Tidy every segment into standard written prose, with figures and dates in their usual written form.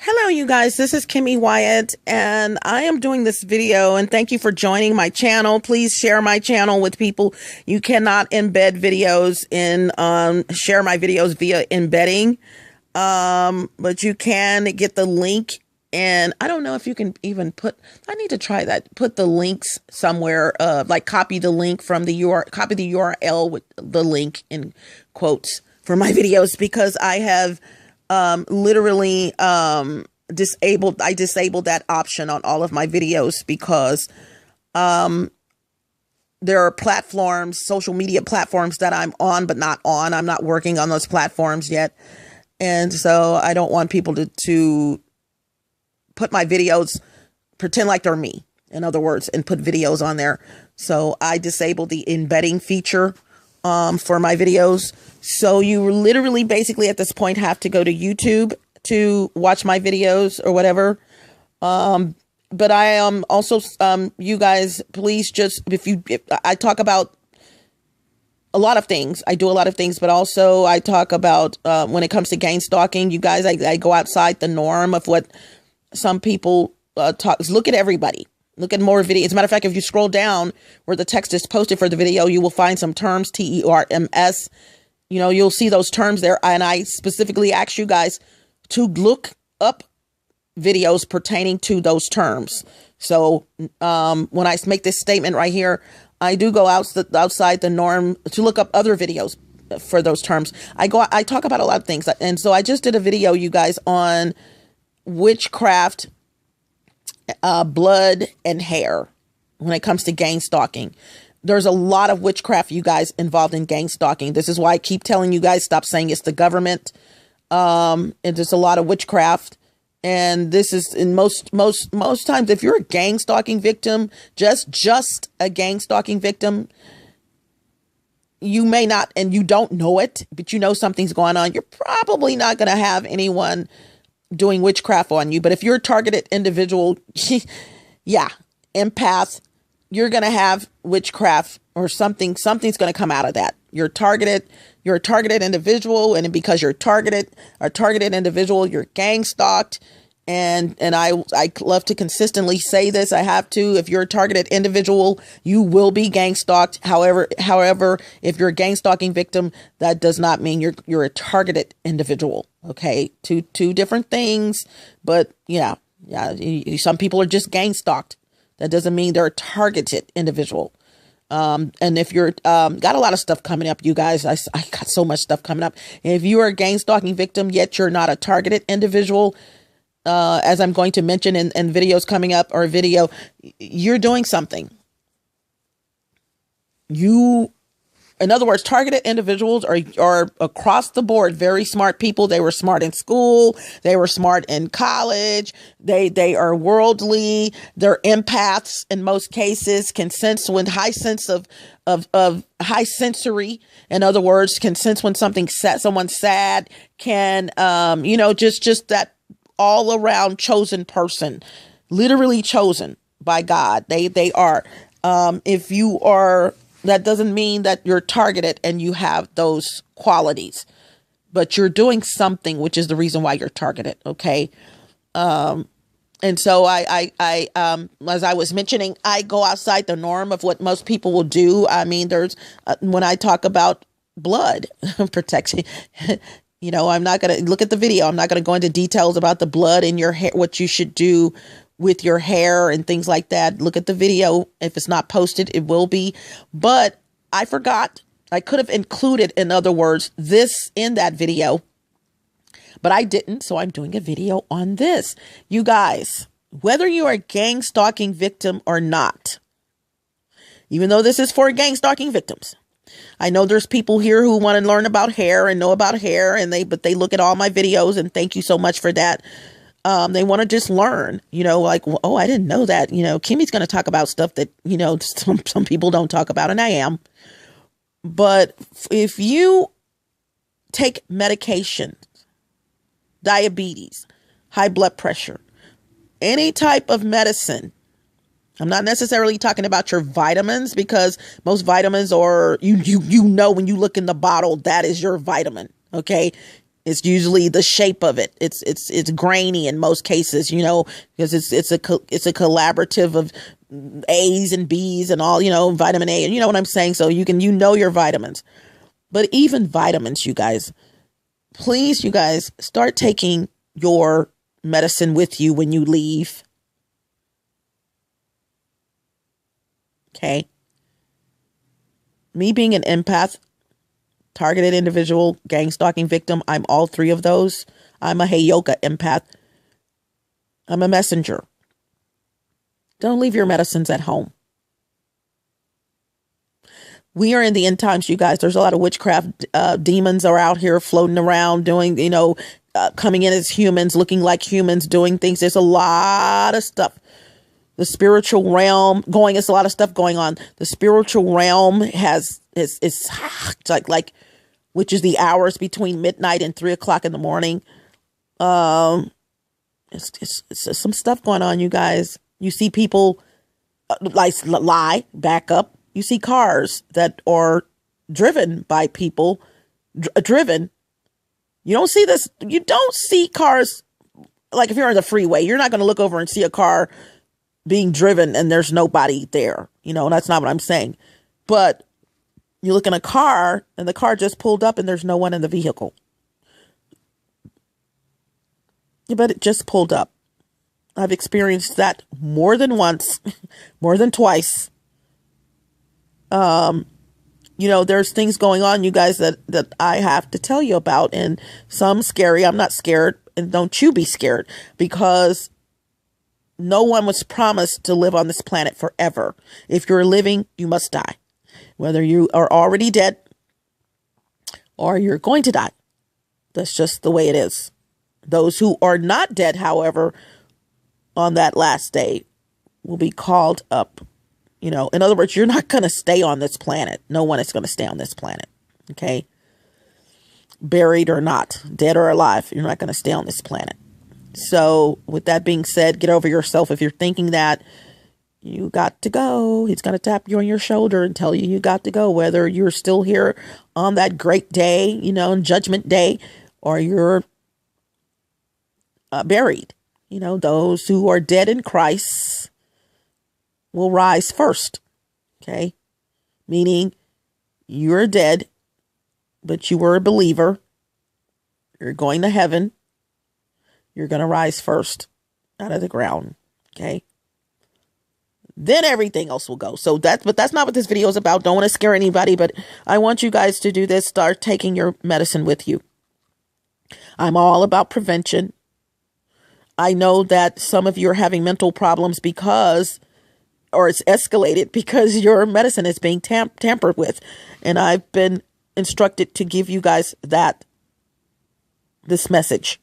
Hello, you guys. This is Kimmy Wyatt, and I am doing this video, and thank you for joining my channel. Please share my channel with people. You cannot embed videos share my videos via embedding, but you can get the link, and I don't know if you can even I need to try that, put the links somewhere, like copy the link from the copy the URL with the link in quotes for my videos, because I have literally disabled that option on all of my videos, because there are platforms, social media platforms that I'm on but not on. I'm not working on those platforms yet, and so I don't want people to put my videos, pretend like they're me, in other words, and put videos on there. So I disabled the embedding feature for my videos. So you literally basically at this point have to go to YouTube to watch my videos or whatever. But I am also, you guys, please just, if I talk about a lot of things, I do a lot of things, but also I talk about, when it comes to gang stalking, you guys, I go outside the norm of what some people talk. Look at everybody. Look at more videos. As a matter of fact, if you scroll down where the text is posted for the video, you will find some terms, TERMS. You know, you'll see those terms there. And I specifically ask you guys to look up videos pertaining to those terms. So when I make this statement right here, I do go outside the norm to look up other videos for those terms. I talk about a lot of things. And so I just did a video, you guys, on witchcraft, blood and hair when it comes to gang stalking. There's a lot of witchcraft, you guys, involved in gang stalking. This is why I keep telling you guys, stop saying it's the government. And there's a lot of witchcraft. And this is in most times, if you're a gang stalking victim, just a gang stalking victim, you may not, and you don't know it, but you know something's going on. You're probably not going to have anyone doing witchcraft on you. But if you're a targeted individual, yeah, empath, you're going to have witchcraft or something's going to come out of that. You're a targeted individual. And because you're a targeted individual, you're gang stalked. And I love to consistently say this. I have to. If you're a targeted individual, you will be gang stalked. However, if you're a gang stalking victim, that does not mean you're a targeted individual. Okay, two different things. But yeah. Some people are just gang stalked. That doesn't mean they're a targeted individual. And if you're got a lot of stuff coming up, you guys, I got so much stuff coming up. And if you are a gang stalking victim, yet you're not a targeted individual, as I'm going to mention in videos coming up, or video, you're doing something. In other words, targeted individuals are across the board very smart people. They were smart in school. They were smart in college. They are worldly. They're empaths in most cases, can sense when high sense of high sensory. In other words, can sense when someone's sad, can, just that all around chosen person, literally chosen by God. They are, if you are, that doesn't mean that you're targeted and you have those qualities, but you're doing something, which is the reason why you're targeted. Okay. And so I as I was mentioning, I go outside the norm of what most people will do. I mean, there's, when I talk about blood protection, I'm not going to look at the video. I'm not going to go into details about the blood in your hair, what you should do with your hair and things like that. Look at the video. If it's not posted, it will be. But I forgot. I could have included, in other words, this in that video, but I didn't. So I'm doing a video on this. You guys, whether you are a gang stalking victim or not, even though this is for gang stalking victims, I know there's people here who want to learn about hair and know about hair, but they look at all my videos, and thank you so much for that. They want to just learn, like, oh, I didn't know that. Kimmy's going to talk about stuff that, some people don't talk about, and I am. But if you take medication, diabetes, high blood pressure, any type of medicine, I'm not necessarily talking about your vitamins, because most vitamins are, when you look in the bottle, that is your vitamin. Okay. It's usually the shape of it. It's grainy in most cases, because it's a collaborative of A's and B's and all, vitamin A, and you know what I'm saying? So you your vitamins. But even vitamins, you guys, please, you guys, start taking your medicine with you when you leave. Okay. Me being an empath, targeted individual, gang stalking victim, I'm all three of those. I'm a Heyoka empath. I'm a messenger. Don't leave your medicines at home. We are in the end times, you guys. There's a lot of witchcraft demons are out here floating around doing, coming in as humans, looking like humans, doing things. There's a lot of stuff. The spiritual realm it's a lot of stuff going on. The spiritual realm it's like, which is the hours between midnight and 3:00 in the morning. It's some stuff going on, you guys. You see people back up. You see cars that are driven by people driven. You don't see this. You don't see cars. Like if you're on the freeway, you're not going to look over and see a car being driven and there's nobody there. That's not what I'm saying. But you look in a car and the car just pulled up and there's no one in the vehicle. But it just pulled up. I've experienced that more than once, more than twice. There's things going on, you guys, that I have to tell you about, and some scary. I'm not scared, and don't you be scared, because no one was promised to live on this planet forever. If you're living, you must die. Whether you are already dead or you're going to die. That's just the way it is. Those who are not dead, however, on that last day will be called up. In other words, you're not going to stay on this planet. No one is going to stay on this planet. Okay? Buried or not, dead or alive, you're not going to stay on this planet. So with that being said, get over yourself. If you're thinking that you got to go, he's going to tap you on your shoulder and tell you got to go, whether you're still here on that great day, on Judgment Day, or you're buried. Those who are dead in Christ will rise first. Okay. Meaning you're dead, but you were a believer. You're going to heaven. You're going to rise first out of the ground. Okay. Then everything else will go. But that's not what this video is about. Don't want to scare anybody, but I want you guys to do this. Start taking your medicine with you. I'm all about prevention. I know that some of you are having mental problems or it's escalated because your medicine is being tampered with. And I've been instructed to give you guys this message.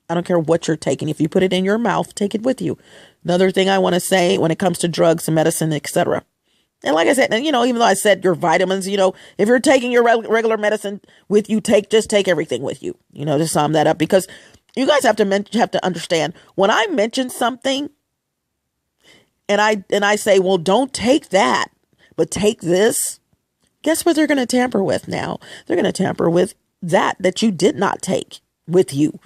I don't care what you're taking. If you put it in your mouth, take it with you. Another thing I want to say when it comes to drugs and medicine, etc. And like I said, even though I said your vitamins, if you're taking your regular medicine with you, just take everything with you, to sum that up, because you guys have to understand when I mention something and I say, well, don't take that, but take this. Guess what they're going to tamper with now? They're going to tamper with that you did not take with you.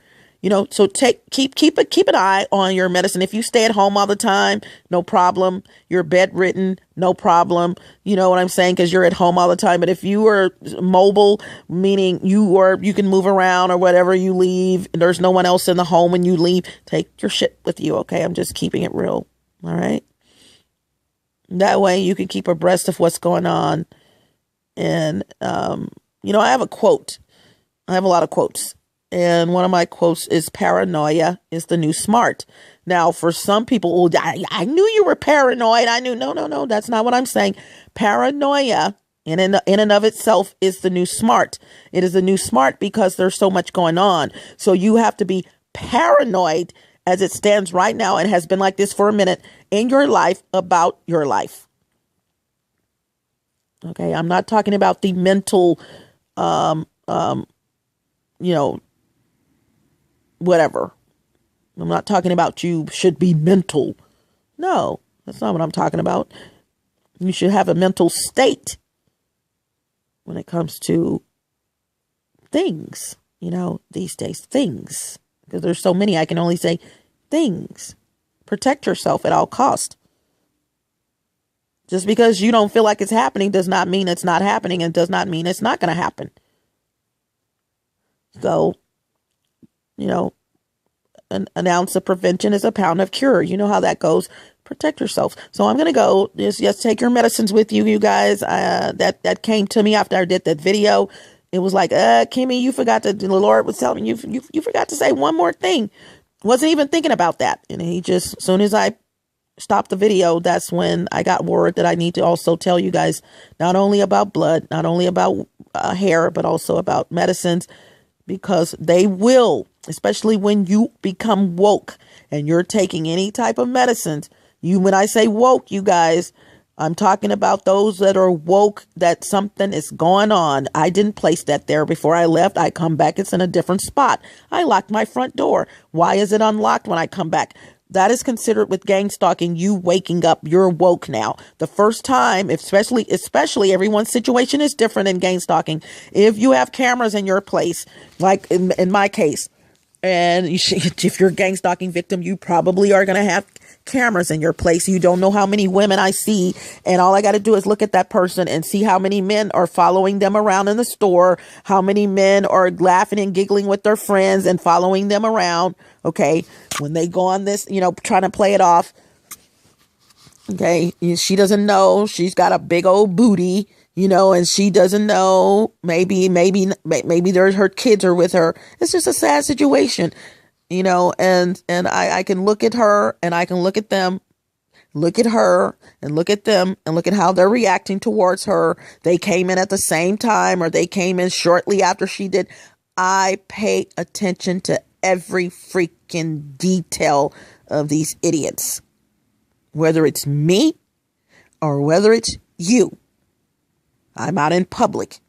So keep an eye on your medicine. If you stay at home all the time, no problem. You're bedridden, no problem. You know what I'm saying? Because you're at home all the time. But if you are mobile, meaning you can move around or whatever, you leave, and there's no one else in the home when you leave, take your shit with you. Okay. I'm just keeping it real. All right. That way you can keep abreast of what's going on. And, I have a quote. I have a lot of quotes. And one of my quotes is, paranoia is the new smart. Now, for some people, I knew you were paranoid. I knew, no, that's not what I'm saying. Paranoia in and of itself is the new smart. It is the new smart because there's so much going on. So you have to be paranoid as it stands right now and has been like this for a minute in your life about your life. Okay, I'm not talking about the mental, whatever. I'm not talking about you should be mental. No, that's not what I'm talking about. You should have a mental state when it comes to things, these days, things, because there's so many, I can only say things. Protect yourself at all cost. Just because you don't feel like it's happening does not mean it's not happening, and does not mean it's not going to happen. So, an ounce of prevention is a pound of cure. You know how that goes. Protect yourself. So I'm going to go. Just take your medicines with you, you guys. That came to me after I did that video. It was like, KimMe, you forgot to, the Lord was telling me, you forgot to say one more thing. Wasn't even thinking about that. And he just, as soon as I stopped the video, that's when I got word that I need to also tell you guys not only about blood, not only about hair, but also about medicines, because they will, especially when you become woke and you're taking any type of medicines. When I say woke, you guys, I'm talking about those that are woke, that something is going on. I didn't place that there before I left. I come back, it's in a different spot. I locked my front door. Why is it unlocked when I come back? That is considered with gang stalking, you waking up. You're woke now. The first time, especially everyone's situation is different in gang stalking. If you have cameras in your place, like in my case, and if you're a gang stalking victim, you probably are going to have cameras in your place. You don't know how many women I see, and all I got to do is look at that person and see how many men are following them around in the store, how many men are laughing and giggling with their friends and following them around. Okay, when they go on this, trying to play it off. Okay, she doesn't know she's got a big old booty, and she doesn't know. Maybe there's her kids are with her. It's just a sad situation, and I can look at her and I can look at them, look at her and look at them and look at how they're reacting towards her. They came in at the same time, or they came in shortly after she did. I pay attention to every freaking detail of these idiots, whether it's me or whether it's you. I'm out in public.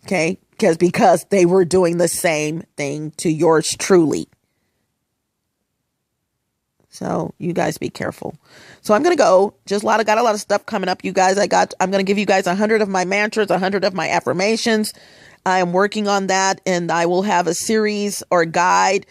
Okay, because they were doing the same thing to yours truly. So you guys be careful. So I'm going to go. Got a lot of stuff coming up, you guys. I'm going to give you guys 100 of my mantras, 100 of my affirmations. I am working on that, and I will have a series or guide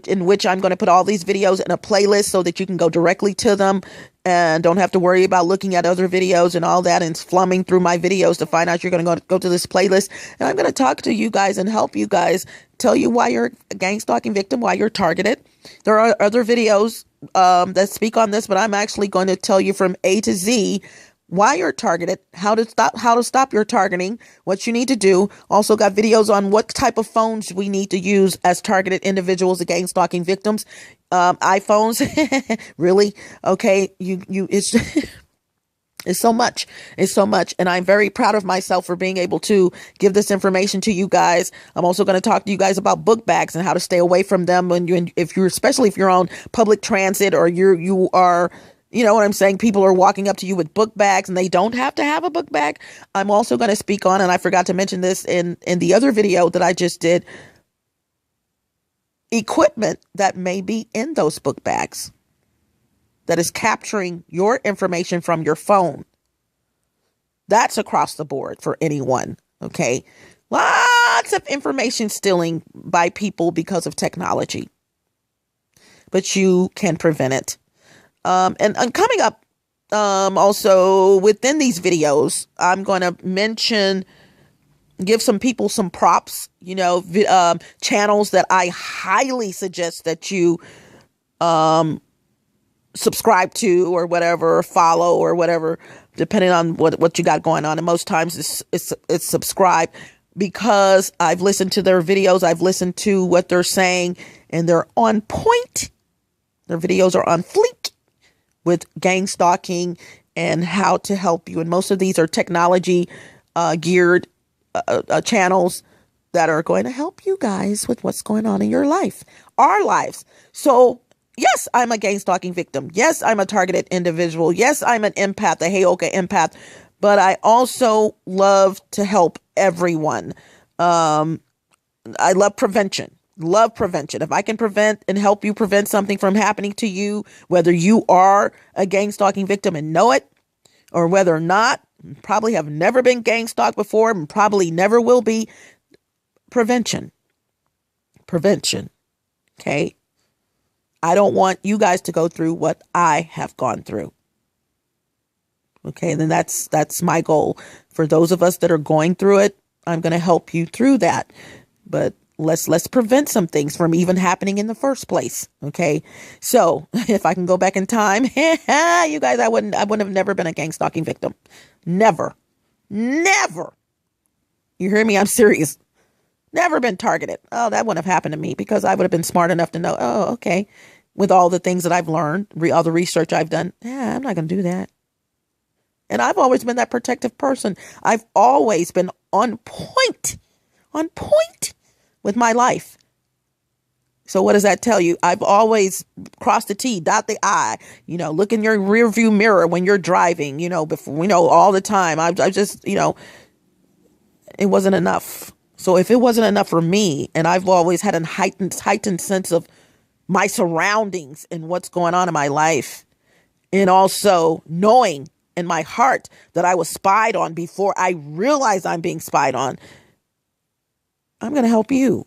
in which I'm going to put all these videos in a playlist so that you can go directly to them and don't have to worry about looking at other videos and all that and flumming through my videos to find out you're going to go to this playlist. And I'm going to talk to you guys and help you guys, tell you why you're a gang stalking victim, why you're targeted. There are other videos that speak on this, but I'm actually going to tell you from A to Z why you're targeted, how to stop your targeting, what you need to do. Also got videos on what type of phones we need to use as targeted individuals against stalking victims. iPhones, really? Okay, it's it's so much. It's so much. And I'm very proud of myself for being able to give this information to you guys. I'm also going to talk to you guys about book bags and how to stay away from them especially if you're on public transit, or you are, you know what I'm saying? People are walking up to you with book bags and they don't have to have a book bag. I'm also going to speak on, and I forgot to mention this in the other video that I just did, equipment that may be in those book bags that is capturing your information from your phone. That's across the board for anyone. Okay. Lots of information stealing by people because of technology, but you can prevent it. And coming up, also within these videos, I'm going to give some people some props, channels that I highly suggest that you, subscribe to or whatever, or follow or whatever, depending on what you got going on. And most times it's subscribe, because I've listened to their videos. I've listened to what they're saying, and they're on point. Their videos are on fleek with gang stalking and how to help you. And most of these are technology geared channels that are going to help you guys with what's going on in your life, our lives. So yes, I'm a gang stalking victim. Yes, I'm a targeted individual. Yes, I'm an empath, a Heyoka empath, but I also love to help everyone. I love prevention. Love prevention. If I can prevent and help you prevent something from happening to you, whether you are a gang stalking victim and know it, or whether or not, probably have never been gang stalked before and probably never will be. Prevention. Okay. I don't want you guys to go through what I have gone through. Okay. Then that's my goal. For those of us that are going through it, I'm going to help you through that. But let's prevent some things from even happening in the first place. Okay. So if I can go back in time, you guys, I wouldn't have never been a gang stalking victim. Never. You hear me? I'm serious. Never been targeted. Oh, that wouldn't have happened to me because I would have been smart enough to know, oh, okay. With all the things that I've learned, all the research I've done. Yeah, I'm not going to do that. And I've always been that protective person. I've always been on point with my life. So what does that tell you? I've always crossed the T, dot the I, look in your rear view mirror when you're driving, before, all the time. I just, it wasn't enough. So if it wasn't enough for me, and I've always had a heightened sense of my surroundings and what's going on in my life, and also knowing in my heart that I was spied on before I realized I'm being spied on, I'm going to help you.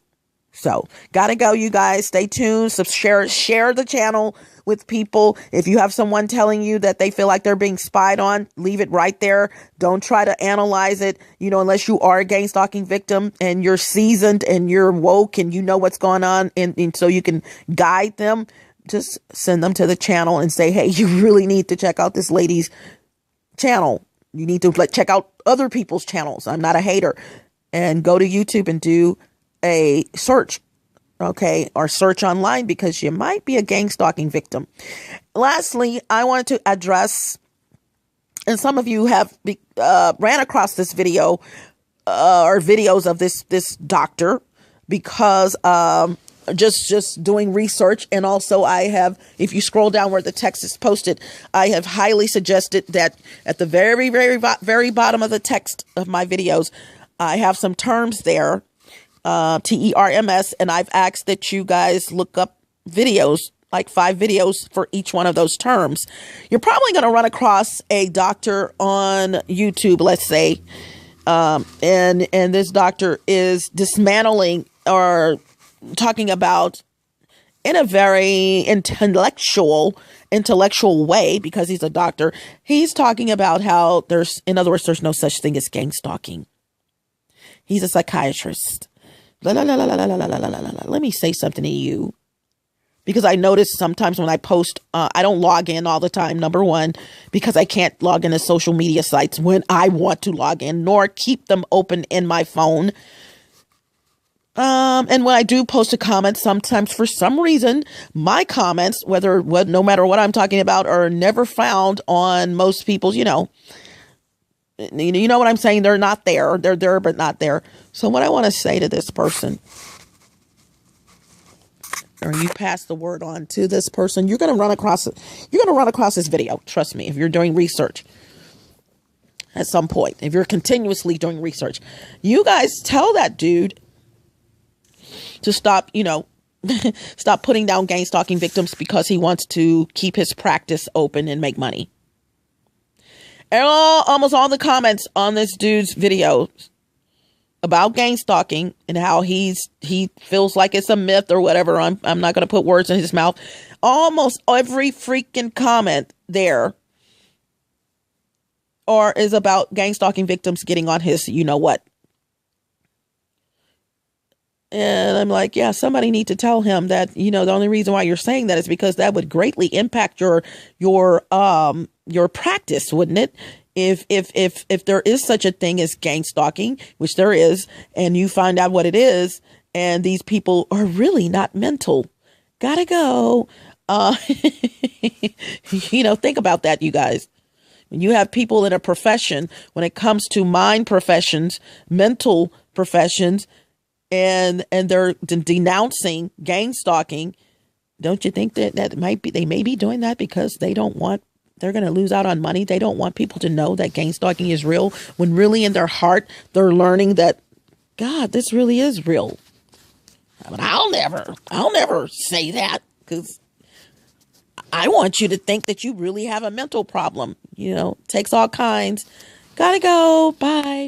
So gotta go, you guys. Stay tuned. So share the channel with people. If you have someone telling you that they feel like they're being spied on, leave it right there. Don't try to analyze it, unless you are a gang stalking victim and you're seasoned and you're woke and you know what's going on, and so you can guide them. Just send them to the channel and say, hey, you really need to check out this lady's channel. You need to check out other people's channels. I'm not a hater. And go to YouTube and do a search, okay, or search online, because you might be a gang stalking victim. Lastly, I wanted to address, and some of you have ran across this video or videos of this doctor, because just doing research, and also I have, if you scroll down where the text is posted, I have highly suggested that at the very, very, very bottom of the text of my videos, I have some terms there. TERMS, and I've asked that you guys look up videos, like 5 videos for each one of those terms. You're probably going to run across a doctor on YouTube, let's say, and this doctor is dismantling or talking about, in a very intellectual way, because he's a doctor, he's talking about how in other words, there's no such thing as gang stalking. He's a psychiatrist. Let me say something to you, because I notice sometimes when I post, I don't log in all the time. Number one, because I can't log into social media sites when I want to log in, nor keep them open in my phone. And when I do post a comment, sometimes for some reason, my comments, no matter what I'm talking about, are never found on most people's, you know what I'm saying? They're not there. They're there, but not there. So what I want to say to this person, or you pass the word on to this person, you're going to run across it. You're going to run across this video. Trust me, if you're doing research at some point, if you're continuously doing research, you guys tell that dude to stop, stop putting down gang stalking victims because he wants to keep his practice open and make money. And almost all the comments on this dude's video about gang stalking and how he feels like it's a myth or whatever. I'm not going to put words in his mouth. Almost every freaking comment there is about gang stalking victims getting on his, what. And I'm like, yeah, somebody need to tell him that, the only reason why you're saying that is because that would greatly impact your practice, wouldn't it? If there is such a thing as gang stalking, which there is, and you find out what it is, and these people are really not mental, gotta go. Think about that, you guys. When you have people in a profession, when it comes to mind professions, mental professions, and they're denouncing gang stalking, don't you think that they may be doing that because they're going to lose out on money? They don't want people to know that gang stalking is real, when really in their heart, they're learning that, God, this really is real. But I'll never say that, because I want you to think that you really have a mental problem. Takes all kinds. Gotta go. Bye.